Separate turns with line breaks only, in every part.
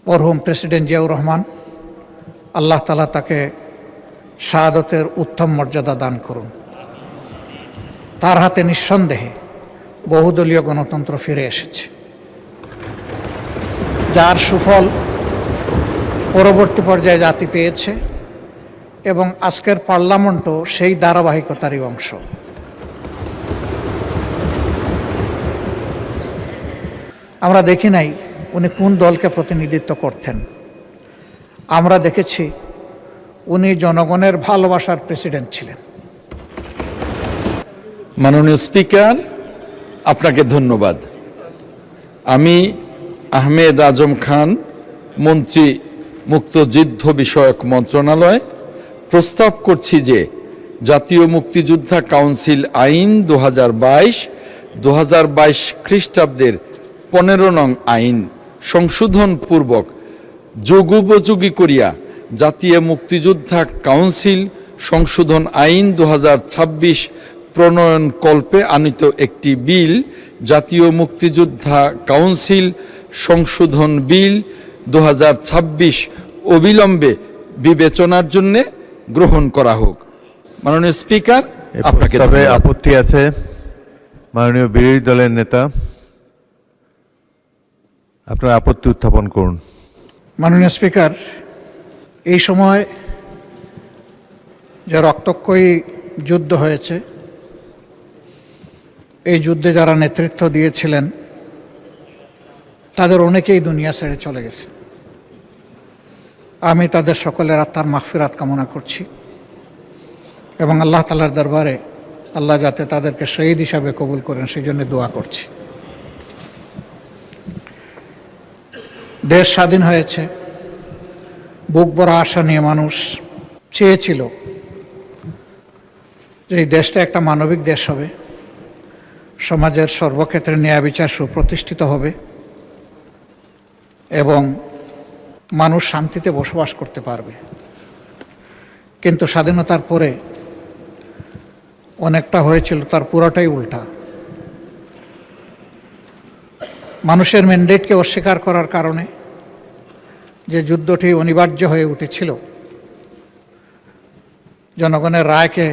মরহুম প্রেসিডেন্ট জিয়াউর রহমান, আল্লাহ তাআলা তাকে শাহাদতের উত্তম মর্যাদা দান করুন। তার হাতে নিঃসন্দেহে বহুদলীয় গণতন্ত্র ফিরে এসেছে, যার সুফল পরবর্তী পর্যায়ে জাতি পেয়েছে এবং আজকের পার্লামেন্টও সেই ধারাবাহিকতারই অংশ। আমরা দেখি নাই উনি কোন দলকে প্রতিনিধিত্ব করতেন, আমরা দেখেছি উনি জনগণের ভালোবাসার প্রেসিডেন্ট ছিলেন।
মাননীয় স্পিকার, আপনাকে ধন্যবাদ। আমি আহমেদ আজম খান, মন্ত্রী মুক্তিযুদ্ধ বিষয়ক মন্ত্রণালয়, প্রস্তাব করছি যে জাতীয় মুক্তিযোদ্ধা কাউন্সিল আইন 2022 খ্রিস্টাব্দের 15 নং আইন সংশোধন পূর্বক যুগোপযোগী করিয়া জাতীয় মুক্তিযোদ্ধা কাউন্সিল সংশোধন আইন 2026 প্রণয়ন কল্পে আনিত একটি বিল, জাতীয় মুক্তিযোদ্ধা কাউন্সিল সংশোধন বিল 2026 অবিলম্বে বিবেচনার জন্য গ্রহণ করা হোক। মাননীয় স্পিকার, আপনাকে
আপত্তি আছে? মাননীয় বিরোধী দলের নেতা, আপনার আপত্তি উত্থাপন করুন।
মাননীয় স্পিকার, এই সময় যে রক্তক্ষয়ী যুদ্ধ হয়েছে, এই যুদ্ধে যারা নেতৃত্ব দিয়েছিলেন তাদের অনেকেই দুনিয়া ছেড়ে চলে গেছে। আমি তাদের সকলের আত্মার মাগফিরাত কামনা করছি এবং আল্লাহ তাআলার দরবারে আল্লাহ যাতে তাদেরকে শহীদ হিসাবে কবুল করেন সেই জন্য দোয়া করছি। দেশ স্বাধীন হয়েছে, বুক ভরা আশা নিয়ে মানুষ চেয়েছিল যে এই দেশটা একটা মানবিক দেশ হবে, সমাজের সর্বক্ষেত্রে ন্যায় বিচার সুপ্রতিষ্ঠিত হবে এবং মানুষ শান্তিতে বসবাস করতে পারবে। কিন্তু স্বাধীনতার পরে অনেকটা হয়েছিল তার পুরোটাই উল্টা। মানুষের ম্যান্ডেটকে অস্বীকার করার কারণে যে যুদ্ধটি অনিবার্য হয়ে উঠেছিল, জনগণের রায়কে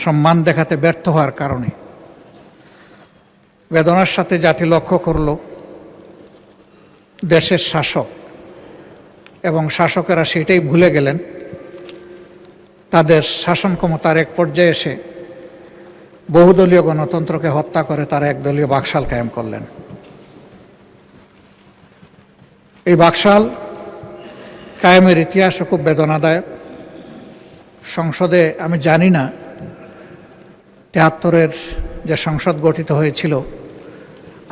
সম্মান দেখাতে ব্যর্থ হওয়ার কারণে বেদনার সাথে জাতি লক্ষ্য করল দেশের শাসক এবং শাসকেরা সেটাই ভুলে গেলেন। তাদের শাসন ক্ষমতার এক পর্যায়ে এসে বহুদলীয় গণতন্ত্রকে হত্যা করে তারা একদলীয় বাকশাল কায়েম করলেন। এই বাকশাল কায়েমের ইতিহাসও খুব বেদনাদায়ক। সংসদে আমি জানি না 73-এর যে সংসদ গঠিত হয়েছিল,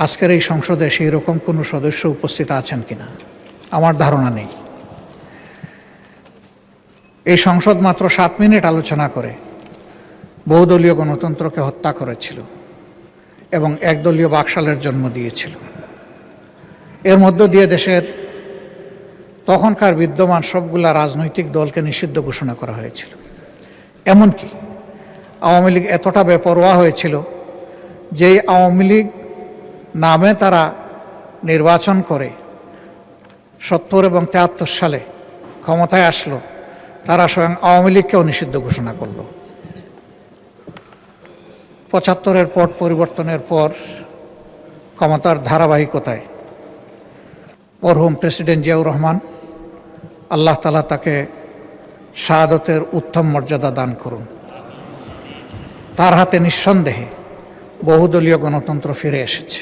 আজকের এই সংসদে সেই রকম কোনো সদস্য উপস্থিত আছেন কিনা আমার ধারণা নেই। এই সংসদ মাত্র 7 মিনিট আলোচনা করে বহুদলীয় গণতন্ত্রকে হত্যা করেছিল এবং একদলীয় বাকশালের জন্ম দিয়েছিল। এর মধ্য দিয়ে দেশের তখনকার বিদ্যমান সবগুলা রাজনৈতিক দলকে নিষিদ্ধ ঘোষণা করা হয়েছিল। এমনকি আওয়ামী লীগ এতটা বেপরোয়া হয়েছিল যে আওয়ামী লীগ নামে তারা নির্বাচন করে 70 এবং 73 সালে ক্ষমতায় আসলো, তারা স্বয়ং আওয়ামী লীগকেও নিষিদ্ধ ঘোষণা করল। 75-এর পট পরিবর্তনের পর ক্ষমতার ধারাবাহিকতায় মরহুম প্রেসিডেন্ট জিয়াউর রহমান, আল্লাহ তাআলা তাকে শাহাদতের উত্তম মর্যাদা দান করুন। তার হাতে নিঃসন্দেহে বহুদলীয় গণতন্ত্র ফিরে এসেছে,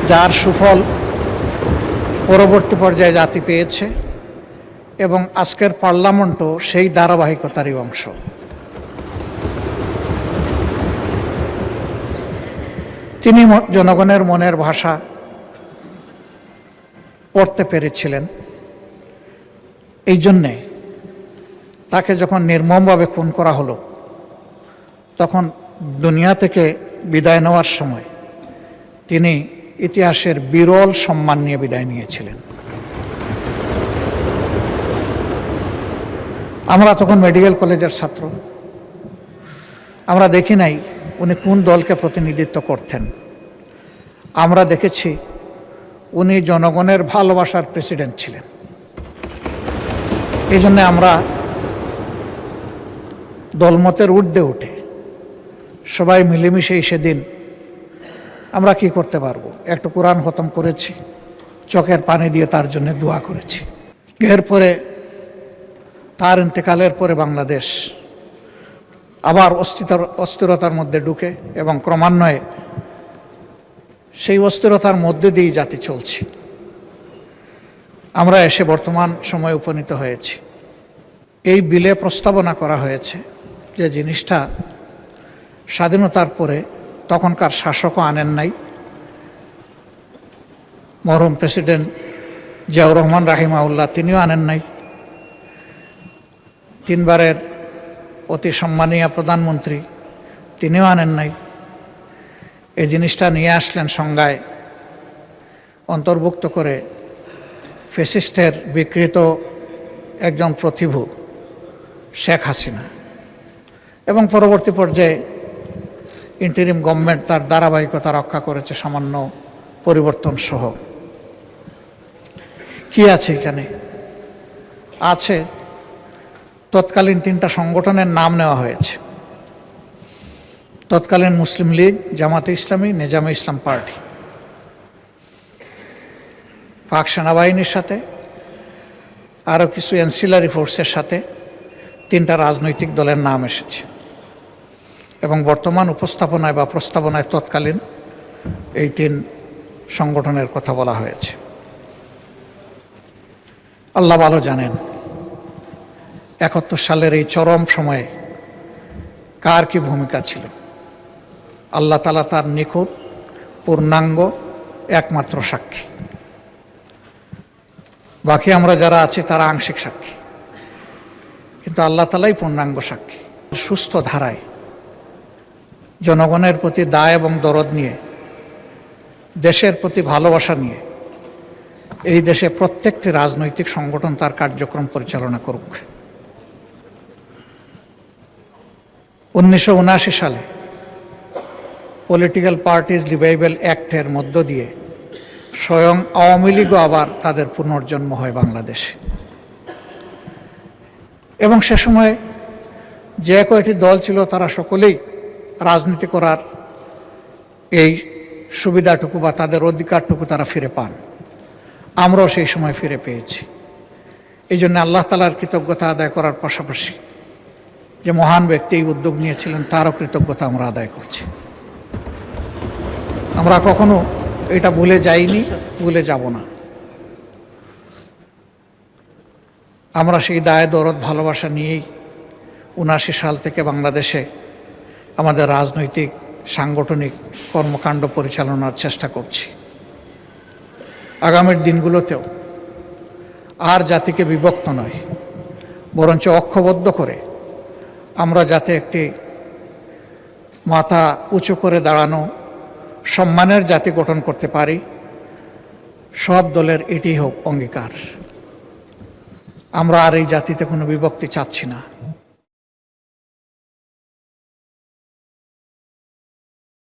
যার সুফল পরবর্তী পর্যায়ে জাতি পেয়েছে এবং আজকের পার্লামেন্টও সেই ধারাবাহিকতারই অংশ। তিনি জনগণের মনের ভাষা পড়তে পেরেছিলেন। এই জন্যে তাকে যখন নির্মমভাবে খুন করা হলো, তখন দুনিয়া থেকে বিদায় নেওয়ার সময় তিনি ইতিহাসের বিরল সম্মান নিয়ে বিদায় নিয়েছিলেন। আমরা তখন মেডিকেল কলেজের ছাত্র, আমরা দেখি নাই উনি কোন দলকে প্রতিনিধিত্ব করতেন, আমরা দেখেছি উনি জনগণের ভালোবাসার প্রেসিডেন্ট ছিলেন। এই জন্য আমরা দলমতের ঊর্ধ্বে উঠে সবাই মিলেমিশেই সেদিন আমরা কি করতে পারবো, একটু কোরআন খতম করেছি, চোখের পানি দিয়ে তার জন্য দোয়া করেছি। এরপরে তার ইন্তেকালের পরে বাংলাদেশ আবার অস্থিরতার মধ্যে ঢুকে এবং ক্রমান্বয়ে সেই অস্থিরতার মধ্যে দিয়েই জাতি চলছে। আমরা এসে বর্তমান সময়ে উপনীত হয়েছি। এই বিলে প্রস্তাবনা করা হয়েছে যে জিনিসটা স্বাধীনতার পরে তখনকার শাসকও আনেন নাই, মরহুম প্রেসিডেন্ট জিয়াউর রহমান রাহিমাহুল্লাহ তিনিও আনেন নাই, তিনবারের অতি সম্মানীয় প্রধানমন্ত্রী তিনিও আনেন নাই। এই জিনিসটা নিয়ে আসলেন সংজ্ঞায় অন্তর্ভুক্ত করে ফ্যাসিস্টের বিকৃত একজন প্রতিভু শেখ হাসিনা, এবং পরবর্তী পর্যায়ে ইন্টারিম গভর্নমেন্ট তার ধারাবাহিকতা রক্ষা করেছে সামান্য পরিবর্তন সহ। কি আছে এখানে? আছে তৎকালীন 3টা সংগঠনের নাম নেওয়া হয়েছে। তৎকালীন মুসলিম লীগ, জামাতে ইসলামী, নিজামে ইসলাম পার্টি। পাক সেনাবাহিনীর সাথে আরও কিছু অ্যান্সিলারি ফোর্সের সাথে 3টা রাজনৈতিক দলের নাম এসেছে এবং বর্তমান উপস্থাপনায় বা প্রস্তাবনায় তৎকালীন এই 3 সংগঠনের কথা বলা হয়েছে। আল্লাহ ভালো জানেন 71 সালের এই চরম সময়ে কার কি ভূমিকা ছিল। আল্লাহ তাআলা তার নিখুঁত পূর্ণাঙ্গ একমাত্র সাক্ষী, বাকি আমরা যারা আছি তারা আংশিক সাক্ষী, কিন্তু আল্লাহ তাআলাই পূর্ণাঙ্গ সাক্ষী। সুস্থ ধারায় জনগণের প্রতি দায় এবং দরদ নিয়ে, দেশের প্রতি ভালোবাসা নিয়ে এই দেশে প্রত্যেকটি রাজনৈতিক সংগঠন তার কার্যক্রম পরিচালনা করুক। 1979 সালে পলিটিক্যাল পার্টিজ রিভাইভাল অ্যাক্টের মধ্য দিয়ে স্বয়ং আওয়ামী লীগও আবার তাদের পুনর্জন্ম হয় বাংলাদেশে, এবং সে সময় যে কয়টি দল ছিল তারা সকলেই রাজনীতি করার এই সুবিধাটুকু বা তাদের অধিকারটুকু তারা ফিরে পান। আমরাও সেই সময় ফিরে পেয়েছি। এই জন্য আল্লাহ তাআলার কৃতজ্ঞতা আদায় করার পাশাপাশি যে মহান ব্যক্তি এই উদ্যোগ নিয়েছিলেন তারও কৃতজ্ঞতা আমরা আদায় করছি। আমরা কখনো এটা ভুলে যাইনি, ভুলে যাব না। আমরা সেই দায় দরদ ভালোবাসা নিয়েই 79 সাল থেকে বাংলাদেশে আমাদের রাজনৈতিক সাংগঠনিক কর্মকাণ্ড পরিচালনার চেষ্টা করছি। আগামীর দিনগুলোতেও আর জাতিকে বিভক্ত নয়, বরঞ্চ ঐক্যবদ্ধ করে আমরা যাতে একটি মাথা উঁচু করে দাঁড়ানো সম্মানের জাতি গঠন করতে পারি, সব দলের এটি হোক অঙ্গীকার। আমরা আর এই জাতিতে কোনো বিভক্তি চাচ্ছি না।